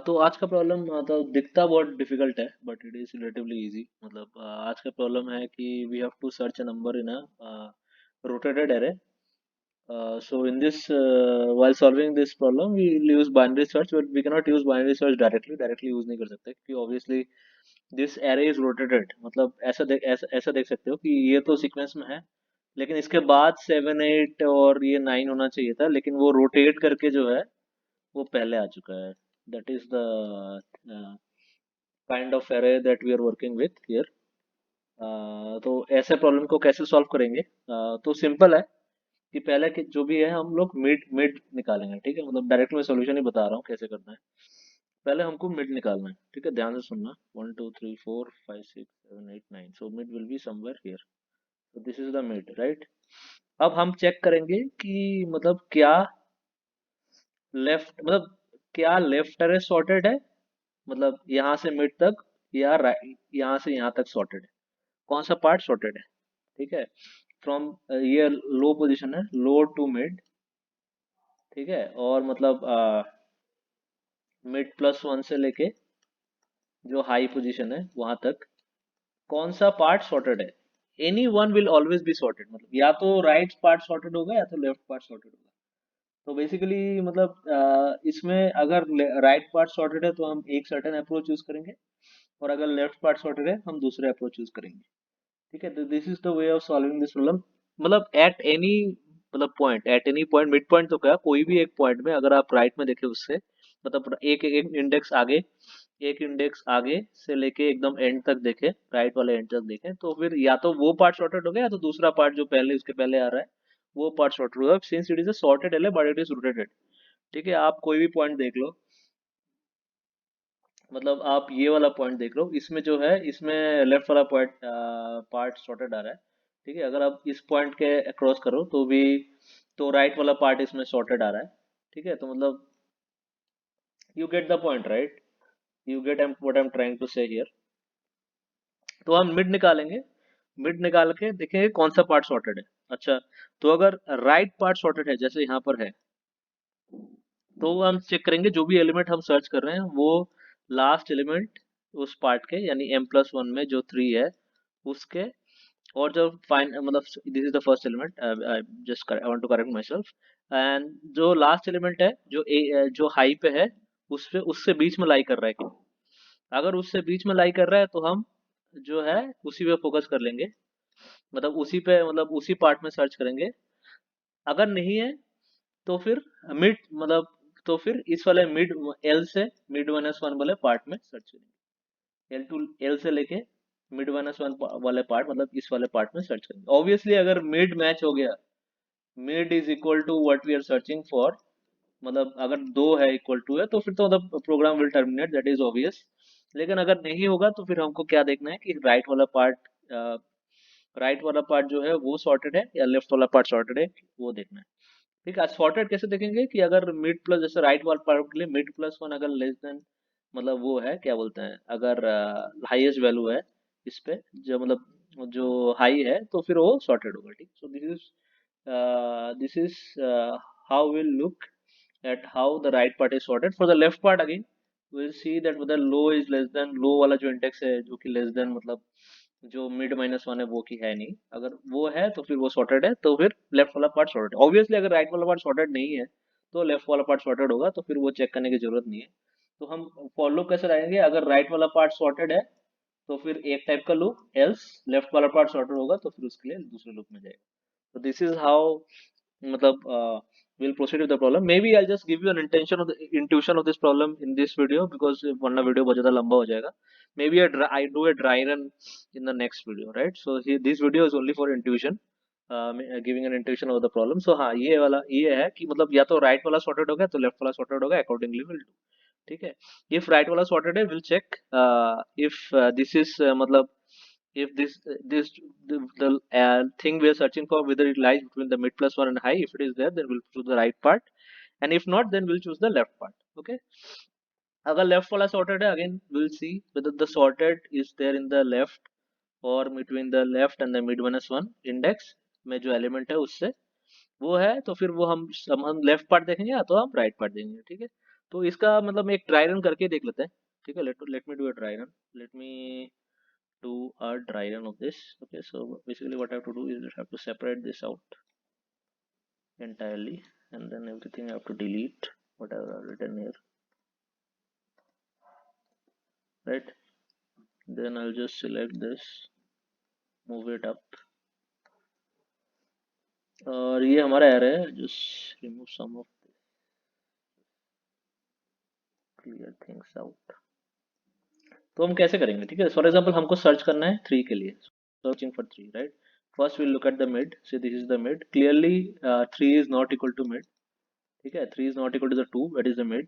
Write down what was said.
तो आज का प्रॉब्लम मतलब दिखता बहुत डिफिकल्ट है but it is relatively easy. मतलब आज का प्रॉब्लम है कि we have to search a number in a rotated array. So in this while solving this problem we will use binary search, but we cannot use binary search directly use नहीं कर सकते क्योंकि obviously this array is rotated। मतलब ऐसा देख सकते हो कि ये तो सीक्वेंस में है लेकिन इसके बाद 7 8 और ये 9 होना चाहिए था, लेकिन वो रोटेट करके जो है वो पहले आ चुका है। That is the kind of array that we are working with here. तो ऐसे प्रॉब्लम को कैसे सॉल्व करेंगे? तो सिंपल है कि पहले के जो भी है हम लोग मिड मिड निकालेंगे। ठीक है, मतलब डायरेक्ट मैं सॉल्यूशन ही बता रहा हूँ कैसे करना है। पहले हमको मिड निकालना है। ठीक है, ध्यान से सुनना। 1 2 3 4 5 6 7 8 9, so mid will be somewhere here. तो this is the mid, right? अब हम चेक करेंगे कि मतलब क्या लेफ्ट, मतलब क्या लेफ्ट अरे सॉर्टेड है, मतलब यहाँ से मिड तक, या राइट यहाँ से यहाँ तक सॉर्टेड है। कौन सा पार्ट सॉर्टेड है? ठीक है, फ्रॉम ये लो पोजीशन है, लो टू मिड। ठीक है, और मतलब मिड प्लस वन से लेके जो हाई पोजीशन है वहां तक कौन सा पार्ट सॉर्टेड है? Any one will always be sorted. मतलब या तो राइट पार्ट सॉर्टेड होगा या तो लेफ्ट पार्ट सॉर्टेड होगा। तो बेसिकली मतलब इसमें अगर राइट पार्ट सॉर्टेड है तो हम एक सर्टेन अप्रोच यूज करेंगे, और अगर लेफ्ट पार्ट सॉर्टेड है हम दूसरे अप्रोच यूज करेंगे। ठीक है, तो this is the way of solving this problem. मतलब एट एनी, मतलब point, at any point, mid point तो क्या, कोई भी एक पॉइंट में अगर आप राइट में देखें उससे, मतलब एक इंडेक्स आगे, एक इंडेक्स आगे से लेके एकदम एंड तक देखें, राइट वाले एंड तक देखें, तो फिर या तो वो पार्ट सॉर्टेड हो गया या तो दूसरा पार्ट जो पहले उसके पहले आ रहा है वो पार्ट सॉर्टेड होगा, since it is a sorted एले बट इट इज रोटेटेड। ठीक है, आप कोई भी पॉइंट देख लो, मतलब आप ये वाला पॉइंट देख लो, इसमें जो है इसमें लेफ्ट वाला पॉइंट पार्ट सॉर्टेड आ रहा है। ठीक है, अगर आप इस पॉइंट के क्रॉस करो तो भी तो राइट वाला पार्ट इसमें सॉर्टेड आ रहा है। ठीक है, तो मतलब you get the point, right? You get what I am trying to say here. तो हम मिड निकालेंगे, मिड निकाल के देखेंगे कौन सा पार्ट सॉर्टेड है। अच्छा, तो अगर राइट पार्ट सॉर्टेड है जैसे यहाँ पर है, तो हम चेक करेंगे जो भी एलिमेंट हम सर्च कर रहे हैं वो लास्ट एलिमेंट उस पार्ट के, यानी m प्लस वन में जो 3 है उसके, और जो फाइन मतलब this is the first element, I just I want to correct myself. And जो लास्ट एलिमेंट है जो जो हाई पे है उस पे, उससे बीच में लाई कर रहा है क्या? अगर उससे बीच में लाई कर रहा है तो हम जो है उसी पे फोकस कर लेंगे, मतलब उसी पे, मतलब उसी पार्ट में सर्च करेंगे। अगर नहीं है तो फिर मिड, मतलब तो फिर इस वाले मिड, एल से मिड माइनस वन वाले पार्ट में सर्च करेंगे। एल टू एल से लेके मिड माइनस वन वाले पार्ट, मतलब इस वाले पार्ट में सर्च करेंगे। ऑब्वियसली अगर मिड मैच हो गया, mid is equal to what we are searching for, मतलब अगर दो है इक्वल टू है तो फिर तो मतलब program will terminate, that is obvious. लेकिन अगर नहीं होगा तो फिर हमको क्या देखना है कि राइट वाला पार्ट जो है वो सॉर्टेड है या लेफ्ट वाला पार्ट सॉर्टेड है, वो देखना है। ठीक है, सॉर्टेड कैसे देखेंगे कि अगर मिड प्लस, जैसे राइट वाले पार्ट के लिए मिड प्लस वन अगर लेस देन, मतलब वो है क्या बोलते हैं, अगर हाईएस्ट वैल्यू है इस पे, जो मतलब जो हाई है तो फिर वो सॉर्टेड होगा। ठीक, so this is how we'll look at how the right part is sorted. For the left part again, we'll see that whether low is less than, low वाला जो इंडेक्स है जो कि लेस देन, मतलब जो mid minus one है वो की है नहीं, अगर वो है तो फिर वो सॉर्टेड है, तो फिर लेफ्ट वाला पार्ट सॉर्टेड। ऑब्वियसली अगर राइट वाला पार्ट सॉर्टेड नहीं है तो लेफ्ट वाला पार्ट सॉर्टेड होगा, तो फिर वो चेक करने की जरूरत नहीं है। तो हम फॉर लूप कैसे रहेंगे, अगर राइट वाला पार्ट सॉर्टेड है तो फिर एक टाइप का लूप, एल्स लेफ्ट वाला पार्ट सॉर्टेड होगा तो फिर उसके लिए दूसरे लूप में जाएगा। तो दिस इज हाउ, मतलब we'll proceed with the problem. Maybe I'll just give you an intention of the intuition of this problem in this video, because वरना वीडियो बहुत ज्यादा लंबा हो जाएगा। Maybe I do a dry run in the next video, right? So this video is only for intuition, giving an intuition of the problem. So हाँ, ये वाला ये है कि मतलब या तो राइट वाला सॉर्टेड हो गया तो लेफ्ट वाला सॉर्टेड होगा, अकॉर्डिंगली विल डू। ठीक है, इफ राइट वाला सॉर्टेड है will check, if this is मतलब if this the thing we are searching for, whether it lies between the mid plus one and high. If it is there, then we'll choose the right part, and if not, then we'll choose the left part. Okay, अगर left वाला sorted है, again we'll see whether the sorted is there in the left or between the left and the mid minus one index में जो element है उससे वो है, तो फिर वो हम लेफ्ट पार्ट देखेंगे या तो हम राइट पार्ट देखेंगे। ठीक है, तो इसका मतलब मैं एक ड्राई रन करके देख लेते हैं, ठीक है। Let me do a dry run, let me do a dry run of this. Okay, so basically what I have to do is I have to separate this out entirely, and then everything I have to delete whatever I've written here, right? Then I'll just select this, move it up, और ये हमारा error है, just remove some of this, clear things out. तो हम कैसे करेंगे, ठीक है। फॉर एग्जाम्पल हमको सर्च करना है 3 के लिए, searching for 3, right. First will look at the mid, say this is the mid, clearly 3 is not equal to mid, ठीक है। 3 is not equal to the 2, that is the mid.